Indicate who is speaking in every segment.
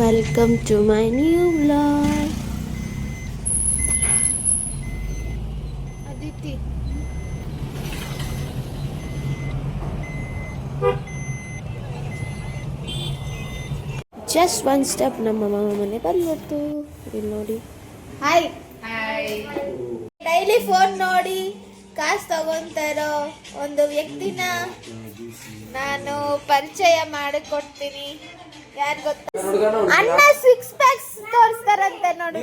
Speaker 1: Welcome to my new vlog. Aditi. Just one step ನಮ್ಮ ಮಾಮ ಮನೆ ಬಂದ್ಬಿಡ್ತು. ಇಲ್ಲಿ ನೋಡಿ. Hi hi. ಡೈಲಿ ಫೋನ್ ನೋಡಿ ಕಾಸು ತಗೊಂತಾರೋ ಒಂದು ವ್ಯಕ್ತಿನ ನಾನು ಪರಿಚಯ ಮಾಡಿಕೊಡ್ತೀನಿ. ಯಾರು ಗೊತ್ತಾ? ಅಣ್ಣ 6 ಪ್ಯಾಕ್ಸ್ ತೋರಿಸ್ತಾರಂತೆ ನೋಡಿ.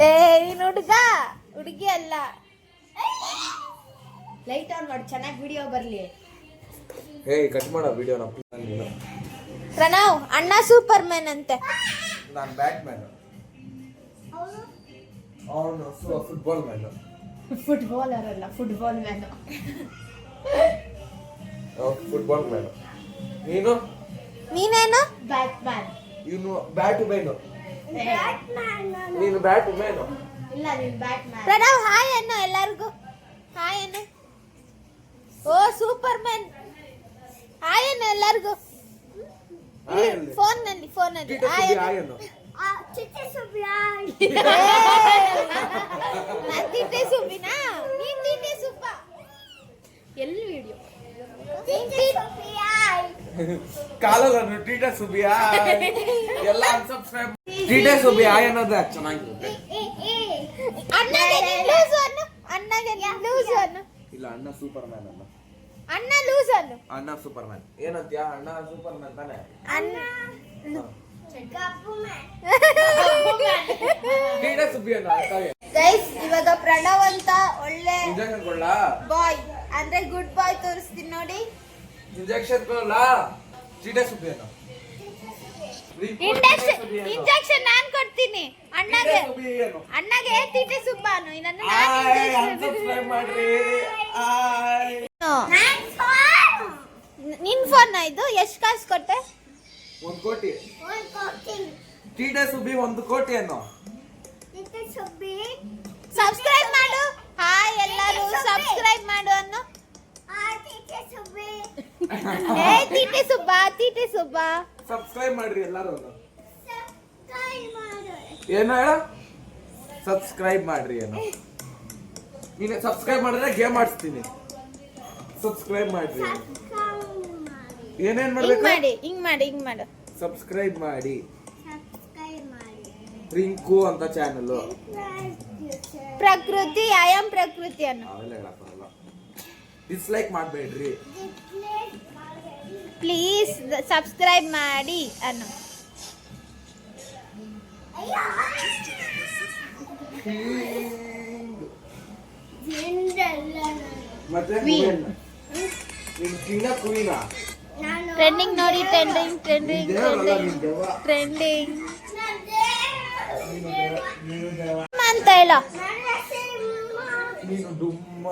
Speaker 1: ಏ ಹುಡುಗಿ ಅಲ್ಲ.
Speaker 2: ಲೈಟ್ ಆನ್ ಮಾಡಿ ಚೆನ್ನಾಗಿ ವಿಡಿಯೋ ಬರ್ಲಿ.
Speaker 3: ಕಟ್ ಮಾಡ ವಿಡಿಯೋನ.
Speaker 1: ಪ್ರಣವ್ ಅಣ್ಣ ಸೂಪರ್ ಮ್ಯಾನ್ ಅಂತೆ.
Speaker 3: ನಾನು ಬ್ಯಾಟ್ ಮ್ಯಾನ್. ಅವನು ಫುಟ್ಬಾಲ್ ಮ್ಯಾನ್.
Speaker 2: ಫುಟ್ಬಾಲರ್ ಅಲ್ಲ, ಫುಟ್ಬಾಲ್ ಮ್ಯಾನ್.
Speaker 3: Football man.
Speaker 1: ನೀನೇನು?
Speaker 2: Batman.
Speaker 3: ಇವನು ಬ್ಯಾಟ್ ಮ್ಯಾನ್. ನೀನು ಬ್ಯಾಟ್ ಮ್ಯಾನ್.
Speaker 2: ಇಲ್ಲ, ನೀನು ಬ್ಯಾಟ್ ಮ್ಯಾನ್.
Speaker 1: ಪ್ರಣವ್ ಹಾಯ್ ಅನ್ನು ಎಲ್ಲರಿಗೂ. ಹಾಯ್ ಅನ್ನು. ಓ ಸೂಪರ್ ಮ್ಯಾನ್. ಹಾಯ್ ಅನ್ನು ಎಲ್ಲರಿಗೂ. ಫೋನ್ ನಲ್ಲಿ ಹಾಯ್ ಅನ್ನು. ನಾನು ತಿಟ್ಟೆ ಸುಬ್ಬಿನಾ? ನೀನ್ ತಿಟ್ಟೆ ಸುಬ್ಬ. ಎಲ್ಲಿ ವಿಡಿಯೋ?
Speaker 3: ಕಾಲಲ್ಲ ಟೀಟಾ ಸುಬಿಯಾ ಎಲ್ಲ ಅನ್ಸಬ್ಸ್ಕ್ರೈಬ್. ಟೀಟಾ ಸುಬಿಯಾ ಅನ್ನೋದು ಚೆನ್ನಾಗಿರುತ್ತೆ.
Speaker 1: ಅಣ್ಣಗೆ ಲೂಸ್ ಅನ್ನು. ಅಣ್ಣಗೆ ಲೂಸ್ ಅನ್ನು.
Speaker 3: ಇಲ್ಲ, ಅಣ್ಣ ಸೂಪರ್ ಮ್ಯಾನ್ ಅಲ್ಲ.
Speaker 1: ಅಣ್ಣ ಲೂಸ್ ಅನ್ನು.
Speaker 3: ಅಣ್ಣ ಸೂಪರ್ ಮ್ಯಾನ್ ಏನಂತ್ಯಾ? ಅಣ್ಣ ಸೂಪರ್ ಮ್ಯಾನ್ ತಾನೆ.
Speaker 1: ಅಣ್ಣ
Speaker 3: ಟೀಟಾ ಸುಬಿಯಾ
Speaker 1: ಗೈಸ್, ಇವಾಗ ಪ್ರಣವ್ ಅಂತ ಒಳ್ಳೆ
Speaker 3: ಇಂಜೆಕ್ಷನ್ ಕೊಡ್ಲ
Speaker 1: ಬಾಯ್ ಅಂದ್ರೆ ಗುಡ್ ಬಾಯ್ ತೋರಿಸ್ತೀನಿ ನೋಡಿ.
Speaker 3: ಇಂಜೆಕ್ಷನ್ ಕೊಡ್ಲ ಟೀಟಾ ಸುಬಿಯಾ
Speaker 1: ಇಂಜೆಕ್ಷನ್ ನಾನ್ ಕೊಡ್ತೀನಿ ಅಣ್ಣಗೆ. ಅಣ್ಣಗೆ ತೀಟೆ ಸುಬ್ಬಾನು.
Speaker 3: ಸಬ್ಸ್ಕ್ರೈಬ್ ಮಾಡ್ರಿ.
Speaker 1: ನಿನ್ ಫೋನ್ ಇದು ಎಷ್ಟು ಕಾಸು ಕೊಟ್ಟೆ?
Speaker 3: 1 ಕೋಟಿ. ಟೀಟಾ ಸುಬ್ಬಿ 1 ಕೋಟಿ ಅನ್ನೋ.
Speaker 1: ಸಬ್ಸ್ಕ್ರೈಬ್ ಮಾಡು. ಹಾಯ್ ಎಲ್ಲರೂ ಸಬ್ಸ್ಕ್ರೈಬ್ ಮಾಡು ಅನ್ನು. ಏ ತೀಟೆ ಸುಬ್ಬ.
Speaker 3: ಸಬ್ಸ್ಕ್ರೈಬ್ ಮಾಡ್ರಿ ಎಲ್ಲರೂ. ಏನು ಹೇಳ? ಸಬ್ಸ್ಕ್ರೈಬ್ ಮಾಡ್ರಿ ಏನೋ. ನೀನು ಸಬ್ಸ್ಕ್ರೈಬ್ ಮಾಡಿದ್ರೆ ಗೇಮ್ ಆಡಿಸ್ತೀನಿ. ಸಬ್ಸ್ಕ್ರೈಬ್ ಮಾಡ್ರಿ. ಏನೇನ್ ಮಾಡ್ಬೇಕು?
Speaker 1: ಹಿಂಗ್ ಮಾಡು.
Speaker 3: ಸಬ್ಸ್ಕ್ರೈಬ್ ಮಾಡಿ. ರಿಂಕು ಅಂತ ಚಾನಲ್.
Speaker 1: ಪ್ರಕೃತಿ ಆಯಾಮ್ ಪ್ರಕೃತಿ ಅನ್ನು.
Speaker 3: ಅವೆಲ್ಲ ಹೇಳಕ್ಕಾಗಲ್ಲ. ಡಿಸ್ಲೈಕ್ ಮಾಡಬೇಡ್ರಿ
Speaker 1: ಪ್ಲೀಸ್. ಸಬ್ಸ್ಕ್ರೈಬ್ ಮಾಡಿ ಅನ್ನು.
Speaker 3: ಮತ್ತೆ
Speaker 1: ಟ್ರೆಂಡಿಂಗ್ ನೋಡಿ. ಟ್ರೆಂಡಿಂಗ್ ಅಂತ ಹೇಳ.
Speaker 3: ನೀನು ಡುಮ್ಮ.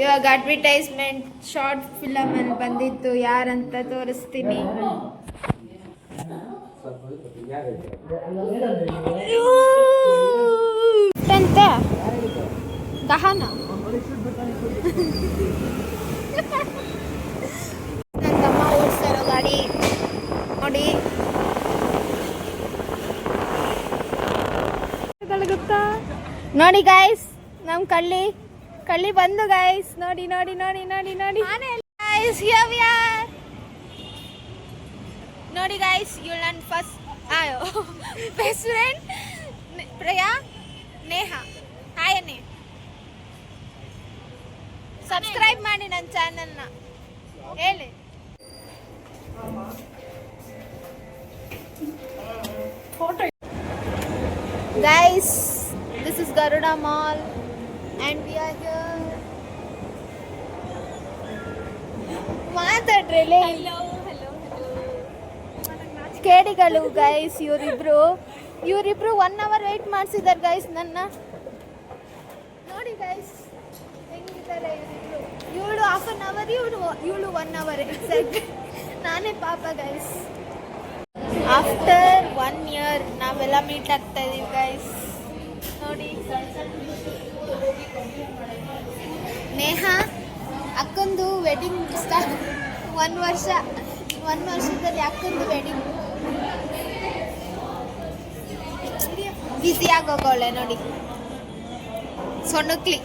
Speaker 1: ಇವಾಗ ಅಡ್ವರ್ಟೈಸ್ಮೆಂಟ್ ಶಾರ್ಟ್ ಫಿಲಮ್ ಅಲ್ಲಿ ಬಂದಿತ್ತು. ಯಾರಂತ ತೋರಿಸ್ತೀನಿ. ಅಂತ ಗಹನ ನನ್ನ ತಮ್ಮ ಓಡಿಸ್ತಾರೋ ಗಾಡಿ ನೋಡಿ. ಗೊತ್ತಾ ನೋಡಿ ಗೈಸ್, ನಮ್ ಕಳ್ಳಿ ಬಂದು ಗೈಸ್. ನೋಡಿ ಗೈಸ್, here we are. ನೋಡಿ guys, you learn first best friend Priya Neha. Hi ಅನ್ನಿ. ಸಬ್ಸ್ಕ್ರೈಬ್ ಮಾಡಿ ನನ್ನ ಚಾನೆಲ್ನ. ಹೇಳಿ guys, this is Garuda Mall and we are here. ಮಾತಾಡ್ರಿ ಕೇಡಿಗಳು ಗೈಸ್. ಇವರಿಬ್ರು 1 hour ವೆಯ್ಟ್ ಮಾಡಿಸಿದಾರೆ ಗೈಸ್ ನನ್ನ. ನೋಡಿ ಗೈಸ್ ಹೆಂಗಿದ್ದಾರೆ ಇವರಿಬ್ರು. ಇವಳು 1/2 hour, ಇವಳು 1 hour ಎಕ್ಸಾಕ್ಟ್. ನಾನೇ ಪಾಪ ಗೈಸ್. ಆಫ್ಟರ್ 1 year ನಾವೆಲ್ಲ ಮೀಟ್ ಆಗ್ತಾ ಇದೀವಿ ಗೈಸ್. ನೋಡಿ ನೇಹಾ ಅಕ್ಕಂದು ವೆಡ್ಡಿಂಗ್ ಸ್ಟಾರ್ಟ್. 1 ವರ್ಷದಲ್ಲಿ ಅಕ್ಕಂದು ವೆಡ್ಡಿಂಗ್. ಬ್ಯುಸಿ ಆಗೋಗವಳೆ ನೋಡಿ ಸೊಣ್ಣಕ್ಲಿ.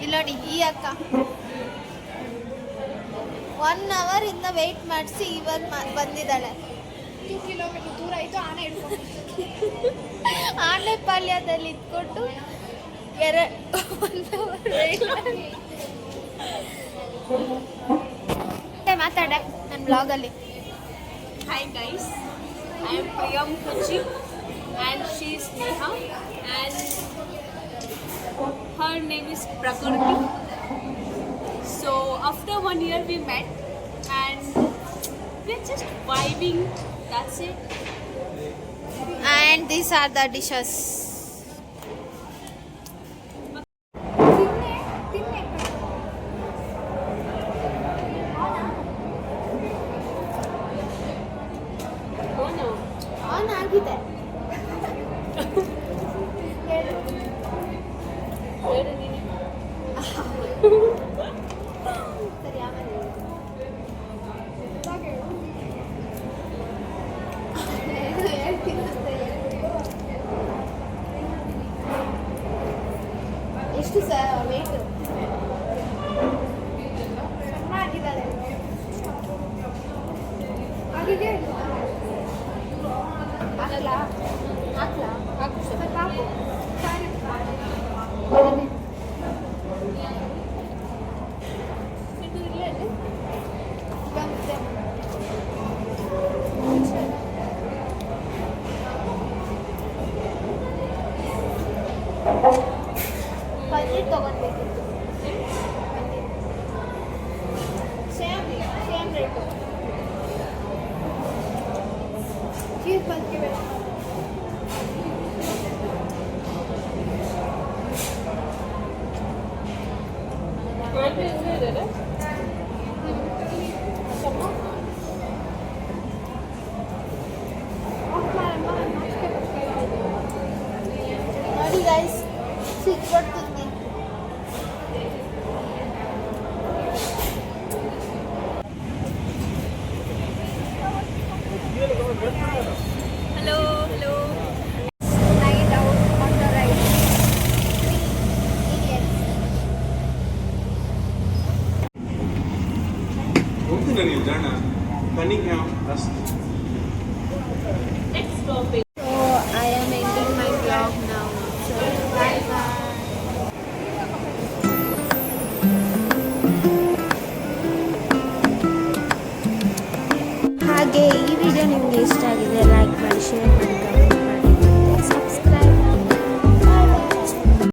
Speaker 1: ಇಲ್ಲ ನೋಡಿ ಈ ಅಕ್ಕ 1 hour ಇಂದ ವೆಯ್ಟ್ ಮಾಡಿಸಿ ಇವಾಗ ಬಂದಿದ್ದಾಳೆ.
Speaker 2: 2 kilometer ದೂರ ಇತ್ತು, ಆನೆ ಹಿಡ್ಕೊಂಡು
Speaker 1: ಆನೆ ಪಾಳ್ಯದಲ್ಲಿ ಇದ್ಕೊಂಡು 1 hour ವೆಯ್ಟ್ ಮಾತಾಡೆ ನನ್ನ ಬ್ಲಾಗಲ್ಲಿ.
Speaker 4: Hi guys, I am Priyam Kochi and she is Neha and her name is Prakriti. So after 1 year we met and we are just vibing, that's it.
Speaker 1: And these are the dishes. On ಆಗಿದೆ. ಸರಿ ಆಮೇಲೆ ಎಷ್ಟು sir wait ಆಗಿದ್ದಾಳೆ ಆಗಿದೆ. ಹಾಕಲ್ಲ ಹಾಕು ಸ್ವಲ್ಪ ಹಾಕು. ಪನ್ನೀರ್ ತಗೊಳ್ಬೇಕಿತ್ತು. Same rate. Cheese paneer
Speaker 4: What is it?